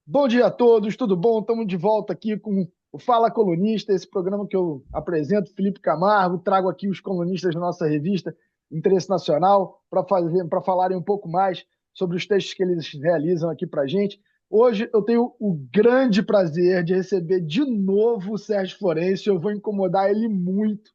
Bom dia a todos, tudo bom? Estamos de volta aqui com o Fala Colunista, esse programa que eu apresento, Felipe Camargo, trago aqui os colunistas da nossa revista Interesse Nacional para falarem um pouco mais sobre os textos que eles realizam aqui para a gente. Hoje eu tenho o grande prazer de receber de novo o Sérgio Florencio. Eu vou incomodar ele muito,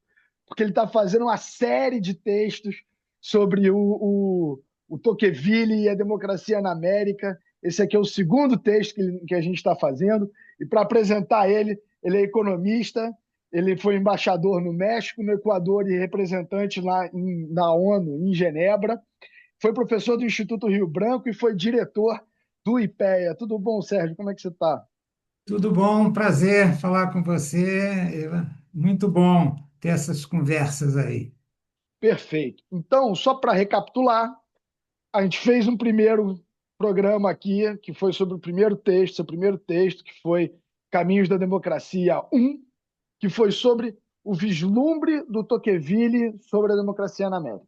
porque ele está fazendo uma série de textos sobre o Tocqueville e a democracia na América. Esse aqui é o segundo texto que a gente está fazendo. E para apresentar ele, ele é economista, ele foi embaixador no México, no Equador e representante na ONU, em Genebra. Foi professor do Instituto Rio Branco e foi diretor do IPEA. Tudo bom, Sérgio? Como é que você está? Tudo bom, prazer falar com você. Muito bom ter essas conversas aí. Perfeito. Então, só para recapitular, a gente fez um primeiro programa aqui, que foi sobre o primeiro texto, seu primeiro texto, que foi Caminhos da Democracia um, que foi sobre o vislumbre do Tocqueville sobre a democracia na América.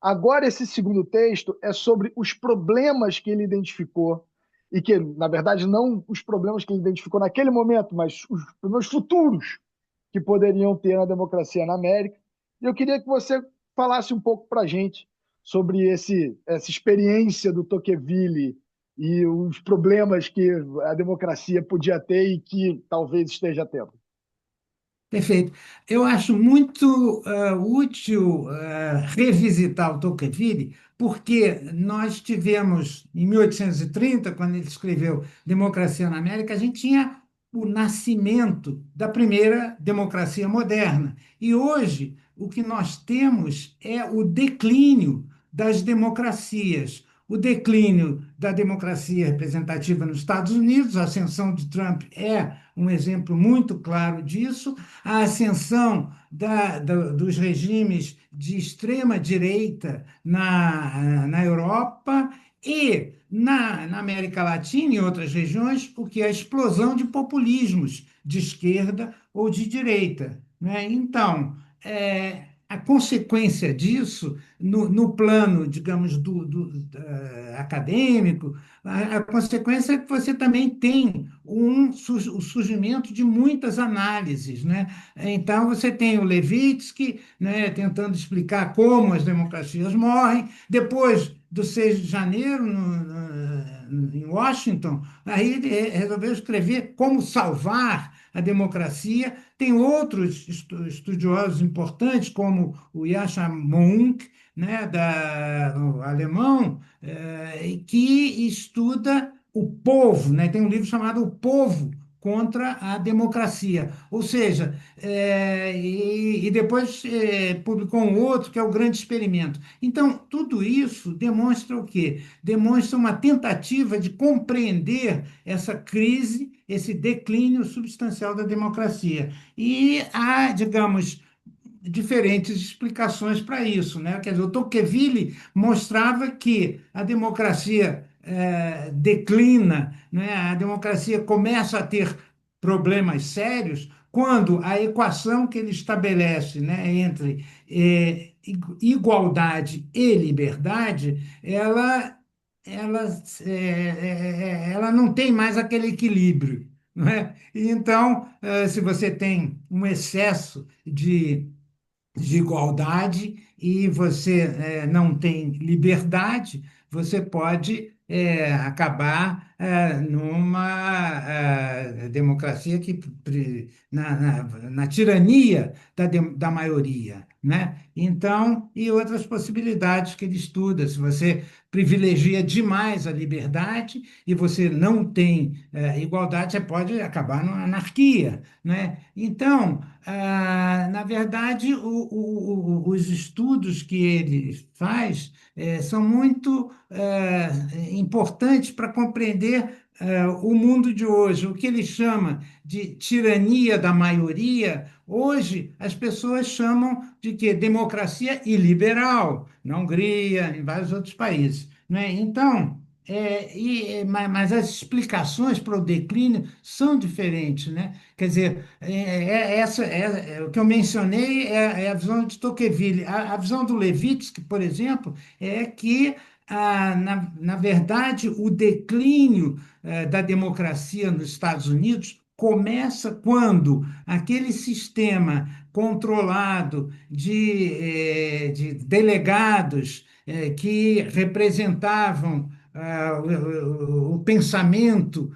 Agora, esse segundo texto é sobre os problemas que ele identificou, e que, na verdade, não os problemas que ele identificou naquele momento, mas os problemas futuros que poderiam ter na democracia na América. E eu queria que você falasse um pouco para a gente sobre essa experiência do Tocqueville e os problemas que a democracia podia ter e que talvez esteja tendo. Perfeito. Eu acho muito útil revisitar o Tocqueville, porque nós tivemos, em 1830, quando ele escreveu Democracia na América, a gente tinha o nascimento da primeira democracia moderna. E hoje, o que nós temos é o declínio das democracias. O declínio da democracia representativa nos Estados Unidos, a ascensão de Trump é um exemplo muito claro disso, a ascensão dos regimes de extrema-direita na Europa e na América Latina e outras regiões, o que é a explosão de populismos de esquerda ou de direita. Né? Então, a consequência disso, no plano, digamos, acadêmico, a consequência é que você também tem o surgimento de muitas análises, né? Então, você tem o Levitsky, né, tentando explicar como as democracias morrem. Depois do 6 de janeiro, em Washington, aí ele resolveu escrever como salvar a democracia. Tem outros estudiosos importantes, como o Yasha Mounk, né, o alemão, que estuda o povo, né? Tem um livro chamado O Povo contra a Democracia. Ou seja, e depois publicou um outro, que é o Grande Experimento. Então, tudo isso demonstra o quê? Demonstra uma tentativa de compreender essa crise, esse declínio substancial da democracia. E há, digamos, diferentes explicações para isso, né? Quer dizer, o Tocqueville mostrava que a democracia declina, né? A democracia começa a ter problemas sérios quando a equação que ele estabelece, né, entre igualdade e liberdade, ela não tem mais aquele equilíbrio. Não é? Então, se você tem um excesso de igualdade e você não tem liberdade, você pode acabar numa democracia na tirania da maioria, né? Então, e outras possibilidades que ele estuda. Se você privilegia demais a liberdade e você não tem igualdade, você pode acabar numa anarquia, né? Então, na verdade, os estudos que ele faz são muito importantes para compreender o mundo de hoje. O que ele chama de tirania da maioria, hoje as pessoas chamam de quê? Democracia iliberal, na Hungria, em vários outros países. Né? Então, Mas as explicações para o declínio são diferentes, né? Quer dizer, o que eu mencionei é a visão de Tocqueville. A visão do Levitsky, por exemplo, é que, na verdade, o declínio da democracia nos Estados Unidos começa quando aquele sistema controlado de delegados que representavam o pensamento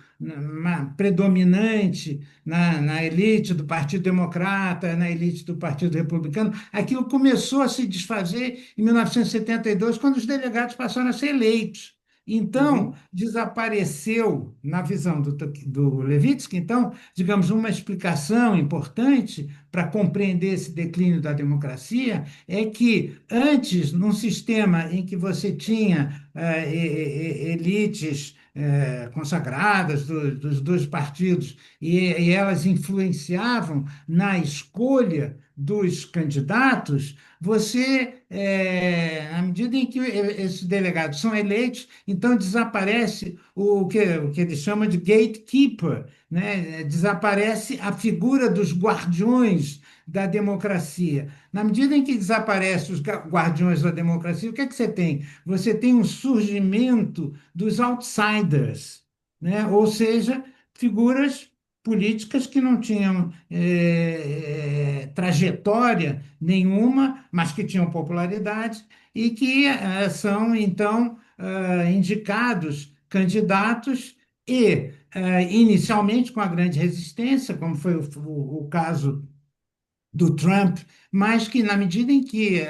predominante na elite do Partido Democrata, na elite do Partido Republicano, aquilo começou a se desfazer em 1972, quando os delegados passaram a ser eleitos. Então, Uhum. desapareceu, na visão do Levitsky, então, digamos, uma explicação importante para compreender esse declínio da democracia é que antes, num sistema em que você tinha elites consagradas dos dois partidos e elas influenciavam na escolha dos candidatos, à medida em que esses delegados são eleitos, então desaparece o que eles chamam de gatekeeper, né? Desaparece a figura dos guardiões da democracia. Na medida em que desaparecem os guardiões da democracia, o que é que você tem? Você tem um surgimento dos outsiders, né? Ou seja, figuras políticas que não tinham trajetória nenhuma, mas que tinham popularidade e que são, então, indicados candidatos e, inicialmente, com a grande resistência, como foi o caso do Trump, mas que, na medida em que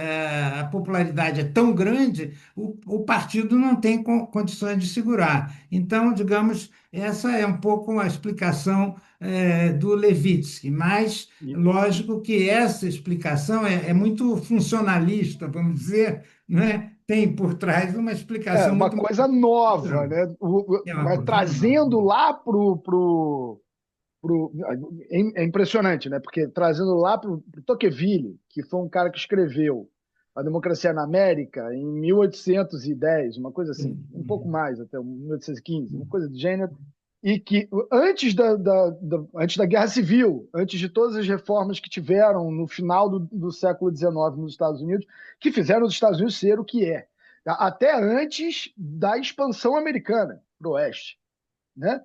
a popularidade é tão grande, o partido não tem condições de segurar. Então, digamos, essa é um pouco a explicação do Levitsky, mas E lógico que essa explicação é muito funcionalista, vamos dizer, né? Tem por trás uma é explicação uma muito mais coisa nova, funcional. né? É uma Mas coisa nova. trazendo lá é impressionante, né? Porque trazendo lá para o Tocqueville, que foi um cara que escreveu A Democracia na América em 1810, uma coisa assim, um pouco mais, até 1815, uma coisa do gênero, e que antes da Guerra Civil, antes de todas as reformas que tiveram no final do século XIX nos Estados Unidos, que fizeram os Estados Unidos ser o que é, até antes da expansão americana para o oeste, né?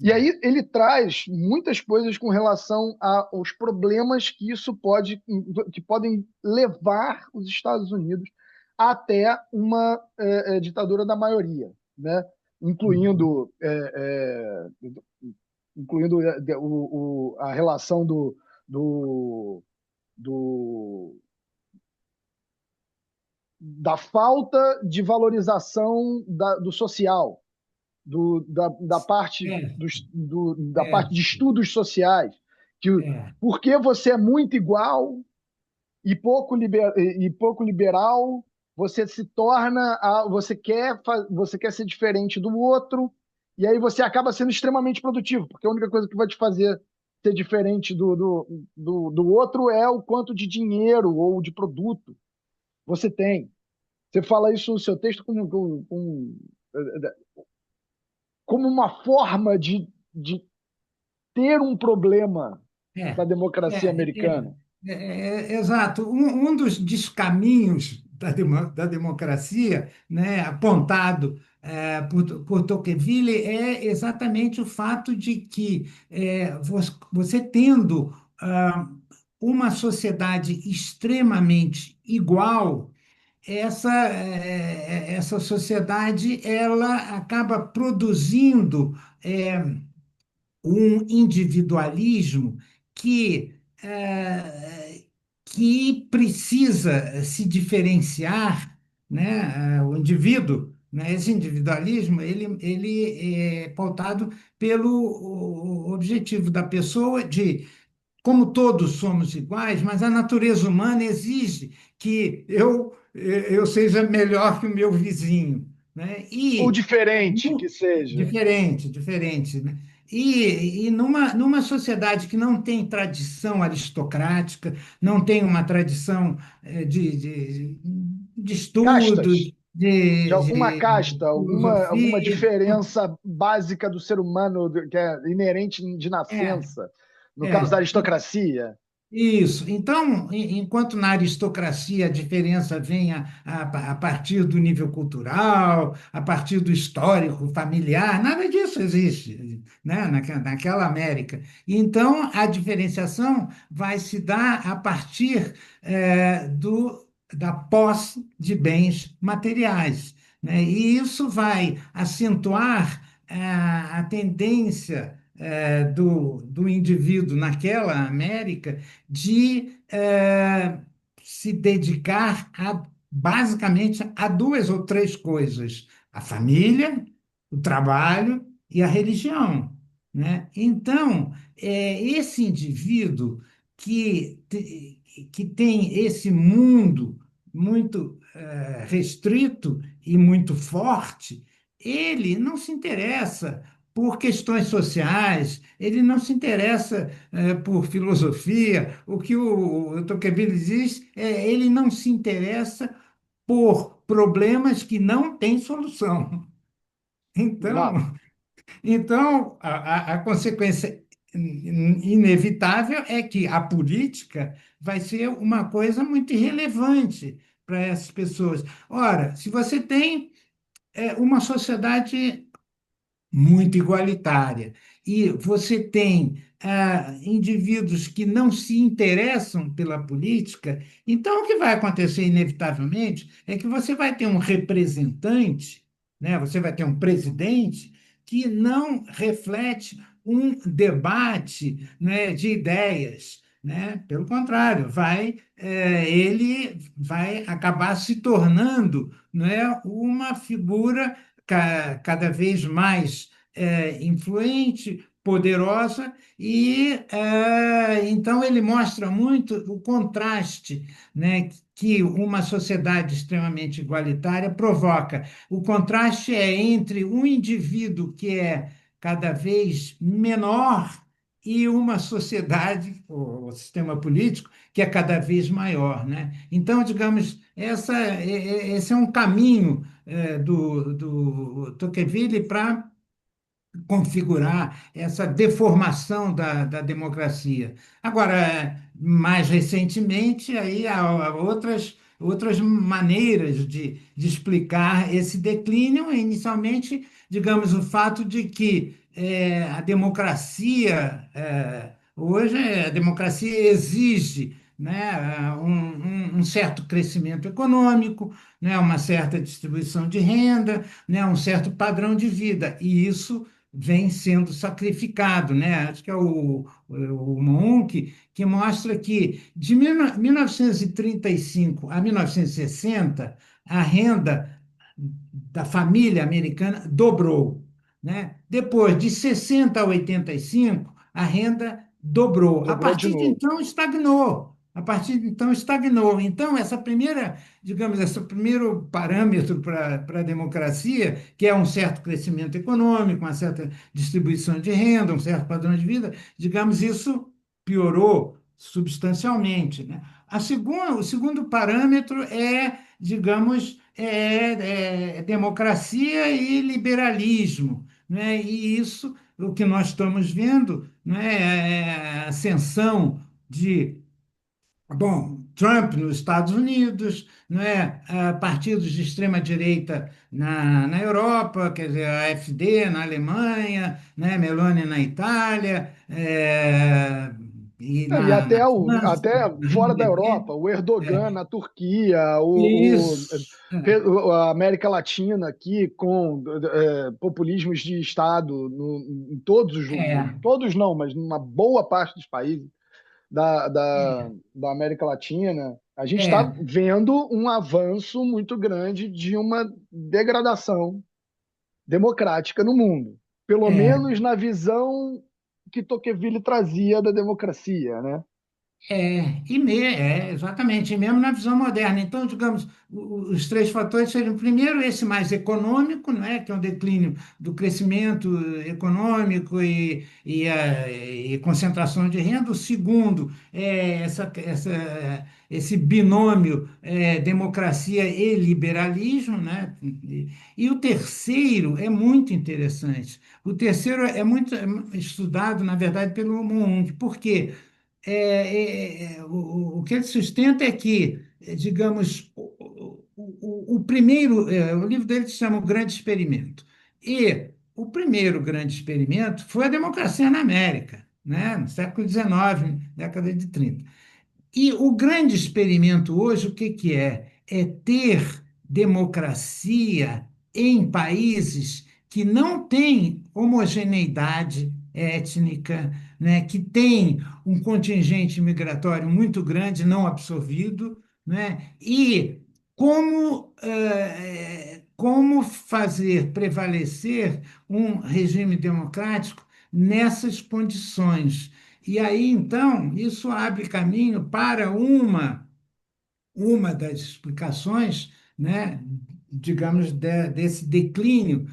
E aí ele traz muitas coisas com relação aos problemas que podem levar os Estados Unidos até uma ditadura da maioria, né? Uhum. Incluindo, incluindo a relação do, do, da falta de valorização do social, da parte É, da parte de estudos sociais, que é, porque você é muito igual e pouco liberal, você se torna você quer ser diferente do outro, e aí você acaba sendo extremamente produtivo, porque a única coisa que vai te fazer ser diferente do outro é o quanto de dinheiro ou de produto você tem. Você fala isso no seu texto como uma forma de ter um problema é, da democracia é, é, americana. exato. Um dos descaminhos da democracia, né, apontado por Tocqueville, é exatamente o fato de que você tendo uma sociedade extremamente igual, essa sociedade ela acaba produzindo um individualismo que, que precisa se diferenciar, né? O indivíduo, né? Esse individualismo, ele é pautado pelo objetivo da pessoa de, como todos somos iguais, mas a natureza humana exige que eu seja melhor que o meu vizinho, né? Ou E diferente que seja. diferente, né? E numa sociedade que não tem tradição aristocrática, não tem uma tradição de estudos, Castas. de alguma de casta, alguma filosofia. diferença básica do ser humano que é inerente de É, nascença, no caso da é. aristocracia. Isso. Então, enquanto na aristocracia a diferença vem a partir do nível cultural, a partir do histórico familiar, nada disso existe, né, naquela América. Então, a diferenciação vai se dar a partir da posse de bens materiais, né? E isso vai acentuar a tendência do indivíduo naquela América de se dedicar basicamente a duas ou três coisas: a família, o trabalho e a religião, né? Então, esse indivíduo que tem esse mundo muito restrito e muito forte, ele não se interessa por questões sociais, ele não se interessa por filosofia. O que o Tocqueville diz é ele não se interessa por problemas que não têm solução. Exato. Então, a consequência inevitável é que a política vai ser uma coisa muito irrelevante para essas pessoas. Ora, se você tem uma sociedade muito igualitária. E você tem indivíduos que não se interessam pela política, então o que vai acontecer inevitavelmente é que você vai ter um representante, né? Você vai ter um presidente que não reflete um debate, né, de ideias. Né? Pelo contrário, ele vai acabar se tornando, né, uma figura cada vez mais influente, poderosa, e então ele mostra muito o contraste, né, que uma sociedade extremamente igualitária provoca. O contraste é entre um indivíduo que é cada vez menor e uma sociedade, o sistema político, que é cada vez maior, né? Então, digamos, esse é um caminho do Tocqueville para configurar essa deformação da democracia. Agora, mais recentemente, aí há outras maneiras de explicar esse declínio, inicialmente, digamos, o fato de que a democracia, hoje, a democracia exige, né, um certo crescimento econômico, né, uma certa distribuição de renda, né, um certo padrão de vida, e isso vem sendo sacrificado, né? Acho que é o Monk que mostra que de 1935 a 1960 a renda da família americana dobrou, né? Depois de 60 a 85 a renda dobrou. A Dobrou de partir de novo. então estagnou. A partir de então estagnou. Então essa primeira, digamos, esse primeiro parâmetro para a democracia, que é um certo crescimento econômico, uma certa distribuição de renda, um certo padrão de vida, digamos, isso piorou substancialmente, né? O segundo parâmetro é, digamos, democracia e liberalismo, né? E isso, o que nós estamos vendo, né, é a ascensão de bom, Trump nos Estados Unidos, não é? Partidos de extrema-direita na Europa, quer dizer, a AfD na Alemanha, né? Meloni na Itália, e E na França, até na fora da Alemanha. Europa, o Erdogan É, na Turquia, isso. a América Latina aqui com populismos de Estado em É, todos não, mas numa boa parte dos países é, da América Latina, a gente está é, vendo um avanço muito grande de uma degradação democrática no mundo, pelo é, menos na visão que Tocqueville trazia da democracia, né? Exatamente, e mesmo na visão moderna. Então, digamos, os três fatores seriam, primeiro, esse mais econômico, não é? Que é um declínio do crescimento econômico e concentração de renda. O segundo é esse binômio democracia e liberalismo, né? E o terceiro é muito interessante. O terceiro é muito estudado, na verdade, pelo Moon. Por quê? O que ele sustenta é que, digamos, o primeiro, o livro dele se chama O Grande Experimento. E o primeiro grande experimento foi a democracia na América, né, no século XIX, década de 30. E o grande experimento hoje, o que que é? É ter democracia em países que não têm homogeneidade étnica, né, que tem um contingente migratório muito grande, não absorvido, né, e como fazer prevalecer um regime democrático nessas condições. E aí, então, isso abre caminho para uma das explicações, né, digamos, desse declínio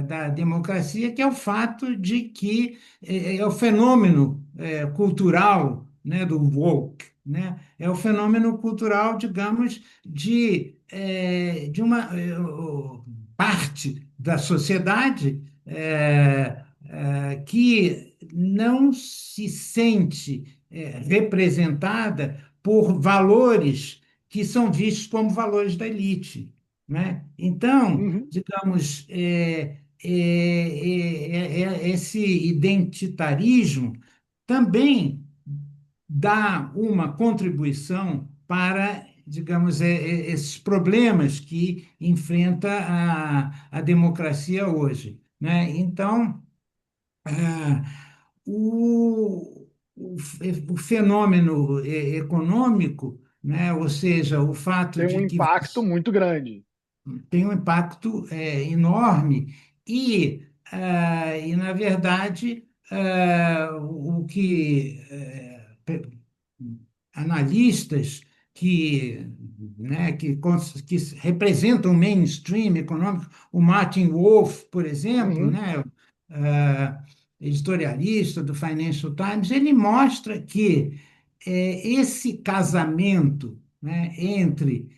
da democracia, que é o fato de que é o fenômeno cultural, né, do woke, né, é o fenômeno cultural, digamos, de uma parte da sociedade que não se sente representada por valores que são vistos como valores da elite, né? Então, Uhum. digamos, esse identitarismo também dá uma contribuição para, digamos, esses problemas que enfrenta a democracia hoje, né? Então, ah, o fenômeno econômico, né? Ou seja, o fato Tem um de que impacto muito grande. tem um impacto enorme na verdade, o que analistas que, né, que representam o mainstream econômico, o Martin Wolf, por exemplo, Uhum. né, ah, editorialista do Financial Times, ele mostra que esse casamento, né, entre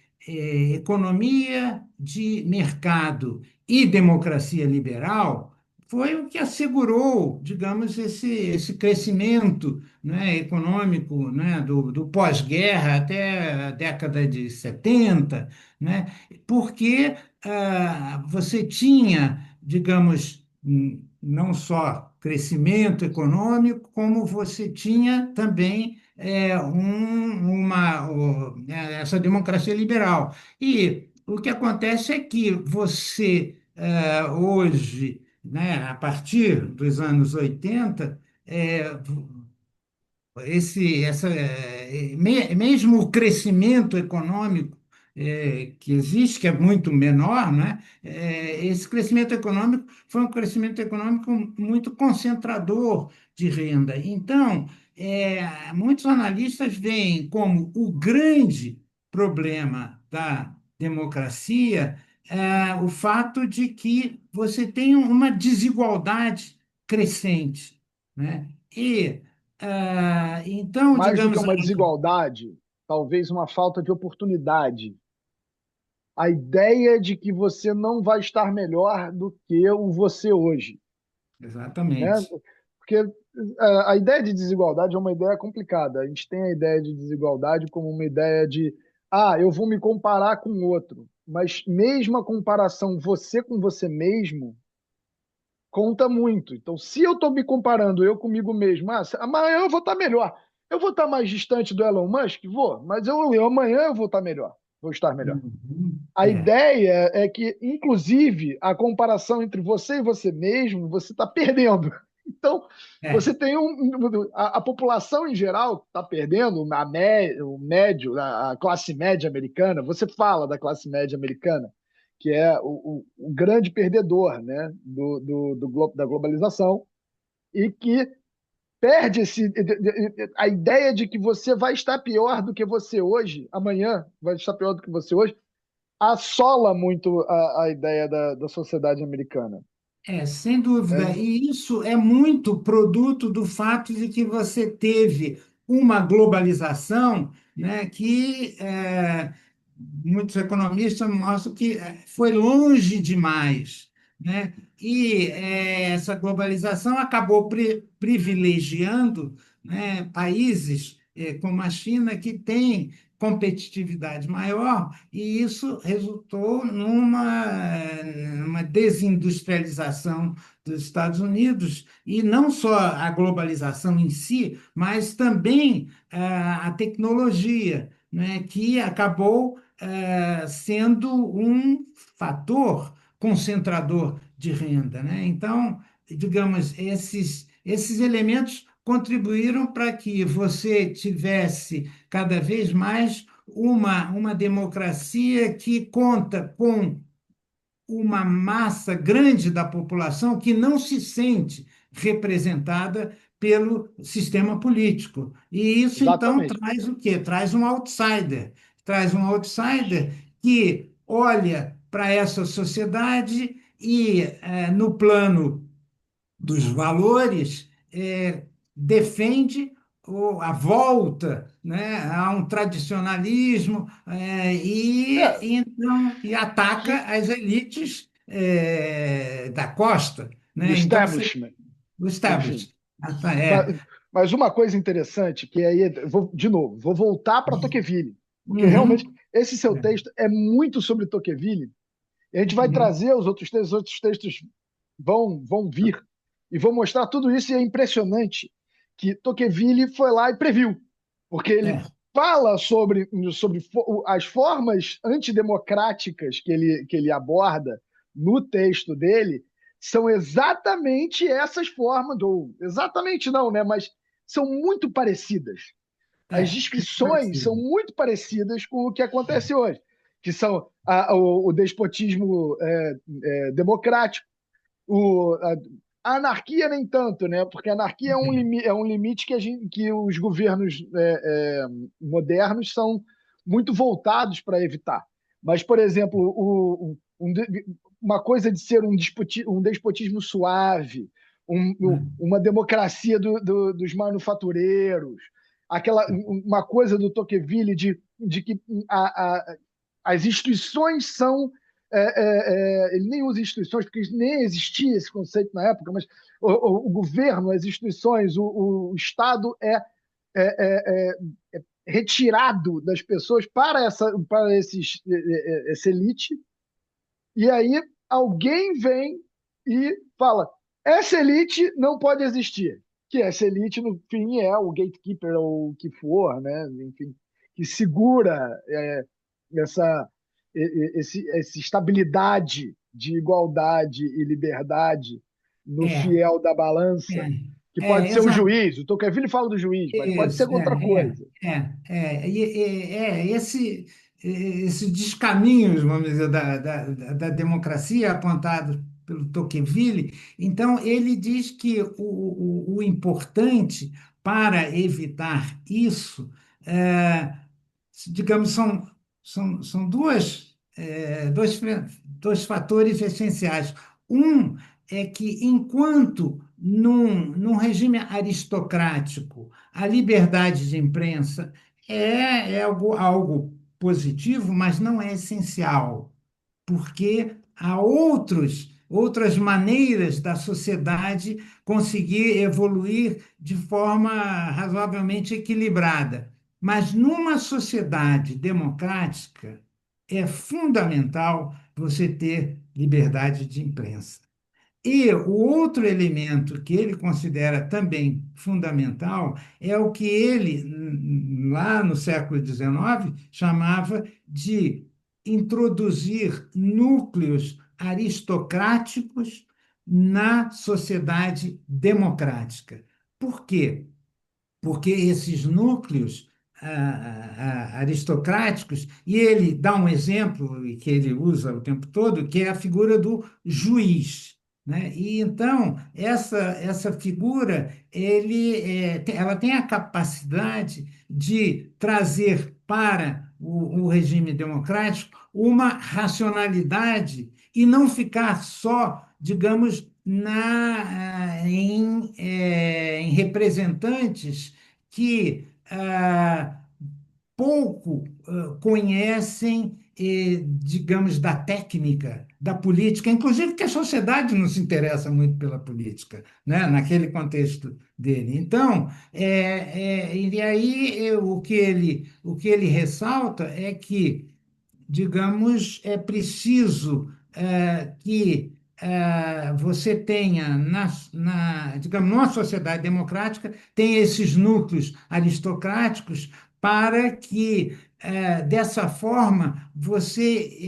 economia de mercado e democracia liberal foi o que assegurou, digamos, esse crescimento, né, econômico, né, do pós-guerra até a década de 70, né, porque você tinha, digamos, não só crescimento econômico, como você tinha também essa democracia liberal. E o que acontece é que você, hoje, né, a partir dos anos 80, mesmo o crescimento econômico que existe, que é muito menor, né? Esse crescimento econômico foi um crescimento econômico muito concentrador de renda. Então, muitos analistas veem como o grande problema da democracia o fato de que você tem uma desigualdade crescente, né? Então, Mais do que digamos, uma desigualdade, talvez uma falta de oportunidade. A ideia de que você não vai estar melhor do que o você hoje, né? exatamente. Porque a ideia de desigualdade é uma ideia complicada. A gente tem a ideia de desigualdade como uma ideia de, eu vou me comparar com o outro. Mas mesmo a comparação você com você mesmo conta muito. Então, se eu estou me comparando eu comigo mesmo, amanhã eu vou estar melhor. Eu vou estar mais distante do Elon Musk? Vou, mas amanhã eu vou estar melhor. Vou estar melhor. Uhum. A ideia é que, inclusive, a comparação entre você e você mesmo, você está perdendo. Então, É, você tem a população em geral está perdendo, o médio, a classe média americana. Você fala da classe média americana, que é o grande perdedor, né, da globalização, e que perde a ideia de que você vai estar pior do que você hoje, amanhã vai estar pior do que você hoje, assola muito a ideia da sociedade americana. Sem dúvida. Né? E isso é muito produto do fato de que você teve uma globalização, né, que muitos economistas mostram que foi longe demais, né? E essa globalização acabou privilegiando, né, países como a China, que têm competitividade maior, e isso resultou numa desindustrialização dos Estados Unidos, e não só a globalização em si, mas também a tecnologia, né, que acabou sendo um fator concentrador de renda, né? Então, digamos, esses elementos contribuíram para que você tivesse cada vez mais uma democracia que conta com uma massa grande da população que não se sente representada pelo sistema político. E isso, então, Exatamente. traz o quê? Traz um outsider que olha para essa sociedade e, no plano dos valores, defende a volta, né, a um tradicionalismo, É, então, e ataca que, as elites da costa, do né? Então você establishment, o enfim. establishment. Mas, mas uma coisa interessante, que aí, de novo, vou voltar para Tocqueville, porque realmente Uhum, esse seu texto é muito sobre Tocqueville, e a gente vai uhum, trazer os outros textos vão vir, e vão mostrar tudo isso, e é impressionante que Tocqueville foi lá e previu, porque ele é, fala sobre as formas antidemocráticas que ele aborda no texto dele, são exatamente essas formas, ou exatamente não, né? Mas são muito parecidas. As muito descrições são parecido. muito parecidas com o que acontece hoje, que são o despotismo democrático, a anarquia nem tanto, né? Porque a anarquia é um limite que os governos modernos são muito voltados para evitar. Mas, por exemplo, uma coisa de ser um despotismo suave, uma democracia dos manufatureiros, uma coisa do Tocqueville de que as instituições são ele nem usa instituições, porque nem existia esse conceito na época, mas o governo, as instituições, o Estado é retirado das pessoas para essa elite, e aí alguém vem e fala: essa elite não pode existir. Que essa elite, no fim, é o gatekeeper ou o que for, né? Enfim, que segura essa, essa estabilidade de igualdade e liberdade no É, fiel da balança, que pode ser o exato. juiz. O Tocqueville fala do juiz, mas pode ser Isso, outra coisa. esses descaminhos, vamos dizer, da democracia apontados pelo Tocqueville. Então, ele diz que o importante para evitar isso, digamos, são dois fatores essenciais. Um é que, enquanto num regime aristocrático, a liberdade de imprensa é algo positivo, mas não é essencial, porque há outras maneiras da sociedade conseguir evoluir de forma razoavelmente equilibrada. Mas numa sociedade democrática, é fundamental você ter liberdade de imprensa. E o outro elemento que ele considera também fundamental é o que ele, lá no século XIX, chamava de introduzir núcleos aristocráticos na sociedade democrática. Por quê? Porque esses núcleos aristocráticos, e ele dá um exemplo que ele usa o tempo todo, que é a figura do juiz. né? E então essa figura ela tem a capacidade de trazer para o regime democrático uma racionalidade e não ficar só, digamos, em representantes que pouco conhecem, digamos, da técnica, da política, inclusive que a sociedade não se interessa muito pela política, né, naquele contexto dele. Então, e aí o que ele ressalta é que, digamos, é preciso que você tenha, digamos, numa sociedade democrática, tem esses núcleos aristocráticos para que, dessa forma, você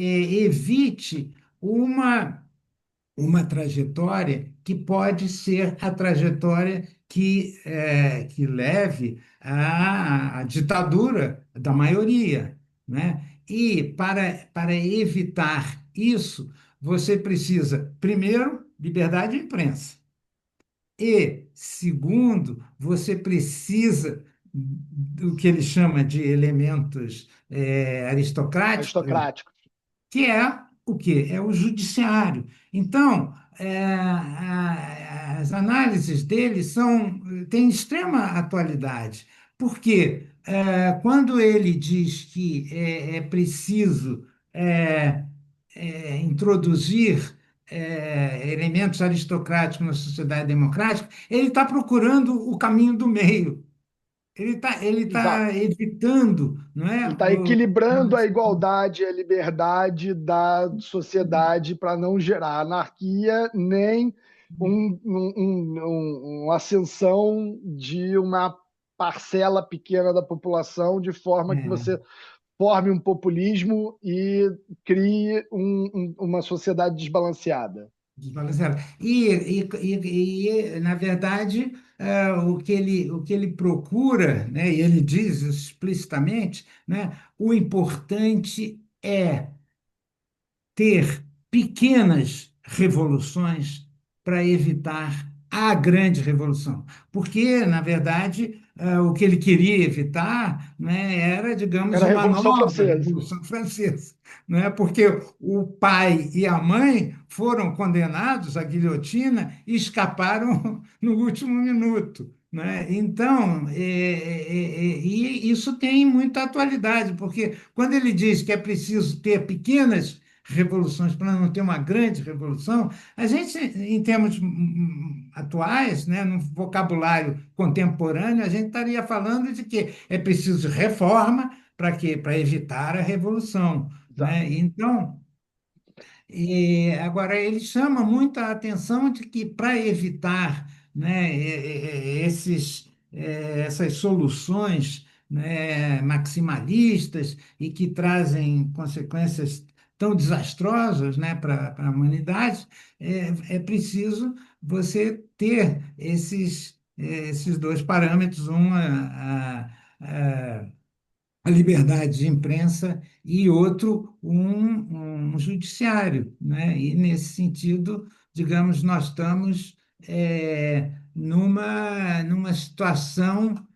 evite uma uma trajetória que pode ser a trajetória que leve à ditadura da maioria, né? E para evitar isso, você precisa, primeiro, liberdade de imprensa. E, segundo, você precisa do que ele chama de elementos aristocráticos, Aristocrático. que é o quê? É o judiciário. Então, as análises dele têm extrema atualidade, porque quando ele diz que é preciso é, introduzir elementos aristocráticos na sociedade democrática, ele está procurando o caminho do meio. Ele tá Exato. evitando, não Ele é? está equilibrando a igualdade e a liberdade da sociedade para não gerar anarquia nem uma ascensão de uma parcela pequena da população, de forma que É, você forme um populismo e crie uma sociedade desbalanceada. desbalanceada. Na verdade, o que ele procura, né, e ele diz explicitamente, né, o importante é ter pequenas revoluções para evitar a grande revolução. Porque, na verdade, o que ele queria evitar, né, era, digamos, Era a uma Revolução nova Francesa. Revolução Francesa, né? Porque o pai e a mãe foram condenados à guilhotina e escaparam no último minuto. Né? Então, e isso tem muita atualidade, porque quando ele diz que é preciso ter pequenas revoluções para não ter uma grande revolução, a gente, em termos atuais, né, no vocabulário contemporâneo, a gente estaria falando de que é preciso reforma para quê? Para evitar a revolução. Exato. Né? Então, agora, ele chama muito a atenção de que, para evitar, né, essas soluções, né, maximalistas e que trazem consequências tão desastrosas, né, para a humanidade, é preciso você ter esses dois parâmetros, a liberdade de imprensa e outro um judiciário, né? E nesse sentido, digamos, nós estamos numa situação,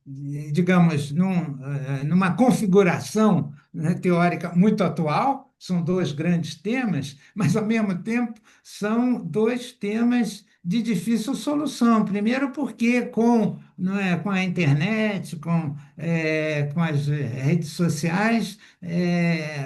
digamos, numa configuração, né, teórica muito atual. São dois grandes temas, mas ao mesmo tempo são dois temas de difícil solução. Primeiro, porque não é, com a internet, com as redes sociais,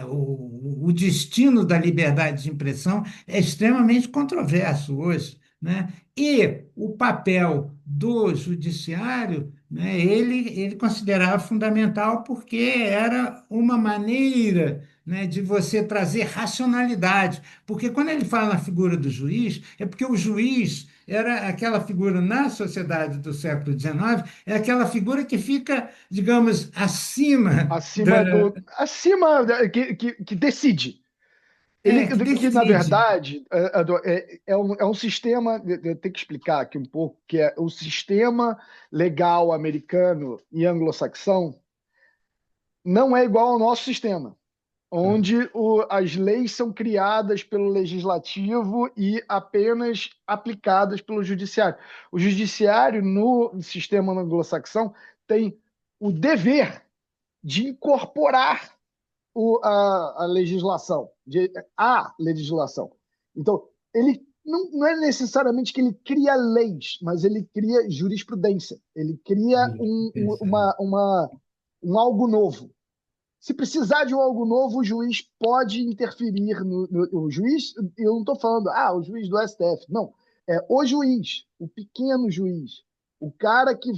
o destino da liberdade de impressão é extremamente controverso hoje, né? E o papel do judiciário, né, ele considerava fundamental porque era uma maneira, né, de você trazer racionalidade. Porque quando ele fala na figura do juiz, é porque o juiz era aquela figura na sociedade do século XIX, é aquela figura que fica, digamos, acima Que decide. Ele, que que na decide. verdade é um sistema, eu tenho que explicar aqui um pouco, que é o sistema legal americano e anglo-saxão não é igual ao nosso sistema. onde as leis são criadas pelo legislativo e apenas aplicadas pelo judiciário. O judiciário, no sistema anglo-saxão, tem o dever de incorporar a legislação, a legislação. Então, ele não é necessariamente que ele cria leis, mas ele cria jurisprudência, ele cria um algo novo. Se precisar de um algo novo, o juiz pode interferir o juiz. Eu não estou falando, o juiz do STF. Não. É o juiz, o pequeno juiz, o cara que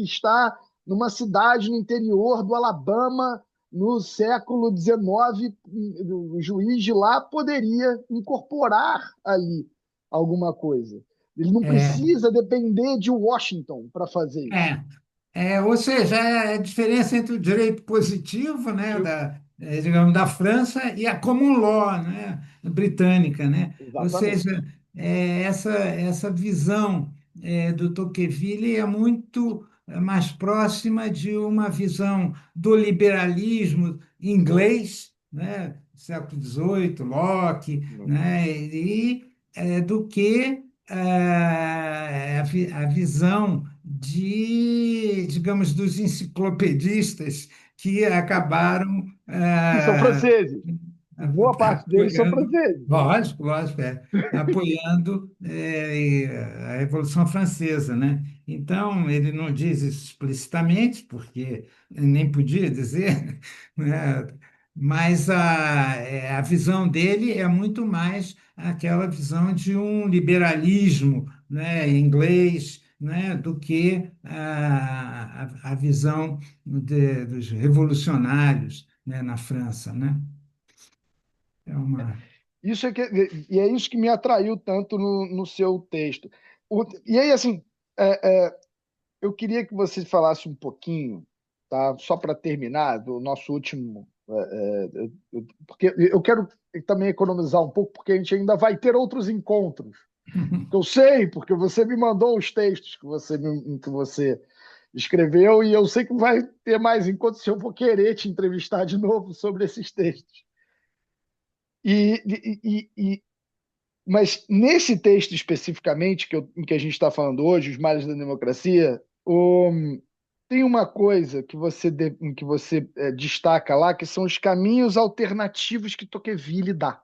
está numa cidade no interior do Alabama no século XIX. O juiz de lá poderia incorporar ali alguma coisa. Ele não É, precisa depender de Washington para fazer isso. é, ou seja, é a diferença entre o direito positivo, né, digamos, da França e a common law, né, britânica, né? Ou Exatamente. seja, essa visão do Tocqueville é muito mais próxima de uma visão do liberalismo inglês, né, século XVIII, Locke, né, do que a visão de, digamos, dos enciclopedistas que acabaram Que são franceses. Boa parte deles são apoiando, franceses. lógico, lógico, apoiando a Revolução Francesa, né? Então, ele não diz isso explicitamente, porque nem podia dizer, né? Mas a visão dele é muito mais aquela visão de um liberalismo, né, inglês, né, do que a visão dos revolucionários, né, na França, né? É uma. E é isso que me atraiu tanto no seu texto. E aí, assim, eu queria que você falasse um pouquinho, tá? Só para terminar, do nosso último. Porque eu quero também economizar um pouco, porque a gente ainda vai ter outros encontros. Que eu sei, porque você me mandou os textos que você escreveu, e eu sei que vai ter mais encontros se eu for querer te entrevistar de novo sobre esses textos. E, mas nesse texto especificamente que a gente está falando hoje, Os Males da Democracia, tem uma coisa que você destaca lá, que são os caminhos alternativos que Tocqueville dá.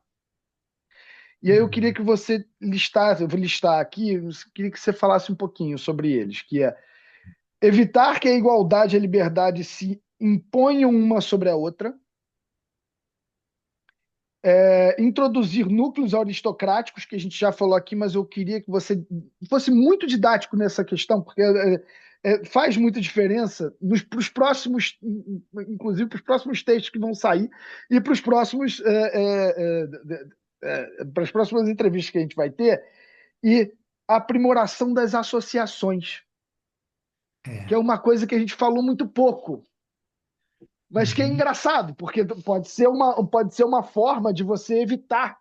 E aí eu queria que você listasse, eu vou listar aqui, eu queria que você falasse um pouquinho sobre eles, que é evitar que a igualdade e a liberdade se imponham uma sobre a outra, introduzir núcleos aristocráticos, que a gente já falou aqui, mas eu queria que você fosse muito didático nessa questão, porque faz muita diferença para os próximos, inclusive para os próximos textos que vão sair e para os próximos, para as próximas entrevistas que a gente vai ter, e a aprimoração das associações, que é É. uma coisa que a gente falou muito pouco, mas que é Uhum. engraçado, porque pode ser uma forma de você evitar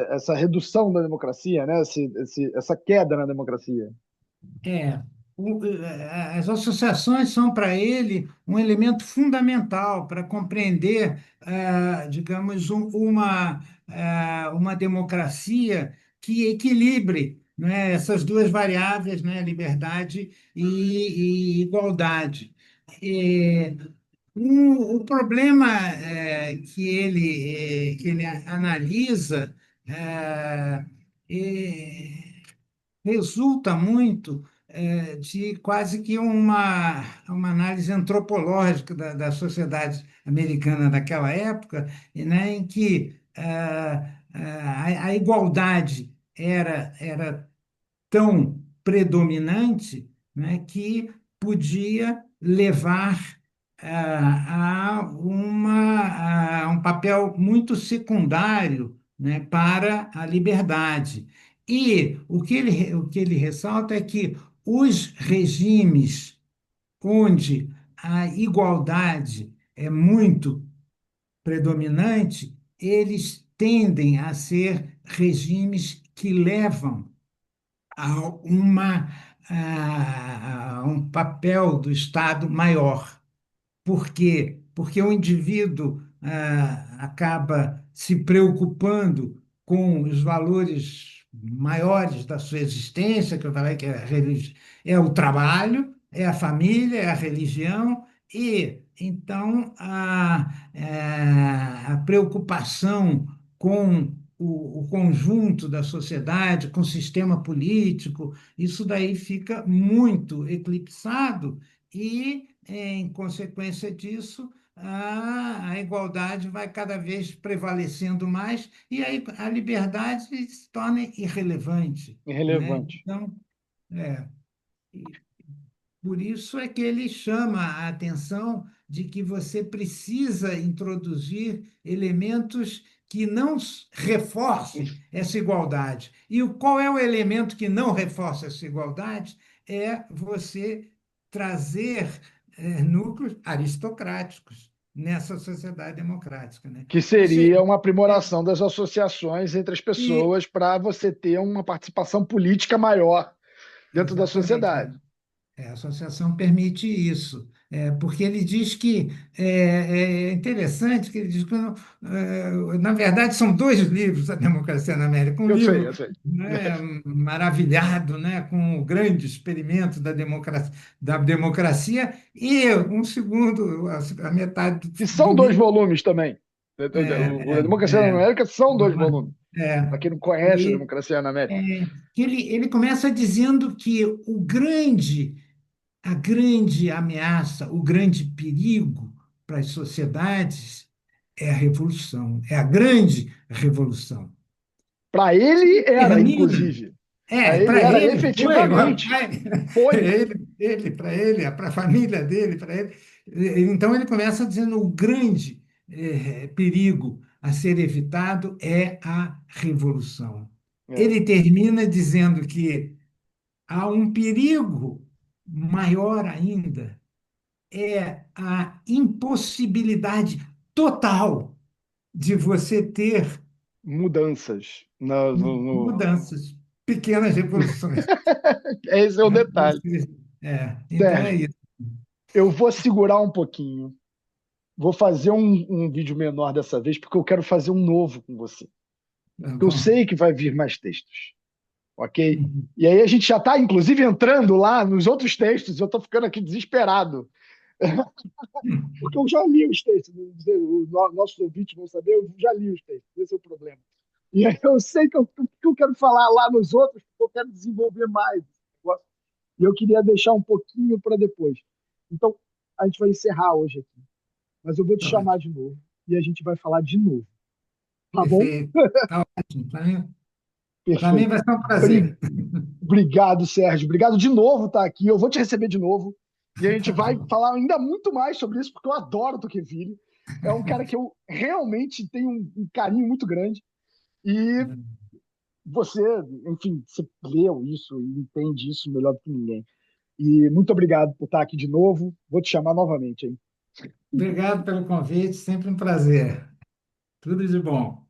essa redução da democracia, né? Essa queda na democracia. É, as associações são para ele um elemento fundamental para compreender, digamos, uma democracia que equilibre, né, essas duas variáveis, né, liberdade e igualdade. E, o problema que ele analisa é, resulta muito de quase que uma análise antropológica da sociedade americana daquela época, e, né, em que a igualdade era tão predominante, né, que podia levar a um papel muito secundário, né, para a liberdade. E o que ele ressalta é que os regimes onde a igualdade é muito predominante, eles tendem a ser regimes que levam a, a um papel do Estado maior. Por quê? Porque o indivíduo acaba se preocupando com os valores maiores da sua existência, que eu falei que é é o trabalho, é a família, é a religião, e então a preocupação com o conjunto da sociedade, com o sistema político, isso daí fica muito eclipsado e, em consequência disso, a igualdade vai cada vez prevalecendo mais e aí a liberdade se torna irrelevante, né? Irrelevante. Então, é, por isso é que ele chama a atenção de que você precisa introduzir elementos que não reforcem essa igualdade. E qual é o elemento que não reforça essa igualdade? É você trazer núcleos aristocráticos nessa sociedade democrática, né? Que Ou seria seja, uma é, aprimoração das associações entre as e, pessoas para você ter uma participação política maior dentro da exatamente, sociedade. a associação permite isso, porque ele diz que é interessante que ele diz que, na verdade, são dois livros, A Democracia na América. Um Eu livro, sei. né, maravilhado, né, com o grande experimento da democracia, e um segundo, a metade E do são dois livro. volumes também. A Democracia na É, América são dois uma- volumes. é, Para quem não conhece a e Democracia na América. que ele começa dizendo que a grande ameaça, o grande perigo para as sociedades é a revolução, é a grande revolução. Para Se ele era, termina, inclusive. Para ele para era ele foi, efetivamente. Foi. para ele, para a família dele, para ele. Então ele começa dizendo o grande perigo a ser evitado é a revolução. É, Ele termina dizendo que há um perigo maior ainda, é a impossibilidade total de você ter mudanças. mudanças, pequenas revoluções, Esse é o né? detalhe. Então é Sérgio, isso. eu vou segurar um pouquinho. Vou fazer um vídeo menor dessa vez, porque eu quero fazer um novo com você. Tá Eu bom. sei que vai vir mais textos, ok? Uhum. E aí a gente já está, inclusive, entrando lá nos outros textos. Eu estou ficando aqui desesperado, porque eu já li os textos. Nossos ouvintes vão saber, eu já li os textos. Esse é o problema. E aí eu sei que eu quero falar lá nos outros, porque eu quero desenvolver mais esse negócio. E eu queria deixar um pouquinho para depois. Então, a gente vai encerrar hoje aqui. Mas eu vou te Tá chamar ótimo. de novo e a gente vai falar de novo. Tá bom? Perfeito. Tá ótimo. Para mim Perfeito. vai ser um Bri- prazer. Obrigado, Sérgio. Obrigado de novo estar aqui. Eu vou te receber de novo. E a gente Tá vai bom. falar ainda muito mais sobre isso, porque eu adoro o Tocqueville. É um cara que eu realmente tenho um carinho muito grande. E você, enfim, você leu isso e entende isso melhor do que ninguém. E muito obrigado por estar aqui de novo. Vou te chamar novamente, hein? Obrigado pelo convite, sempre um prazer. Tudo de bom.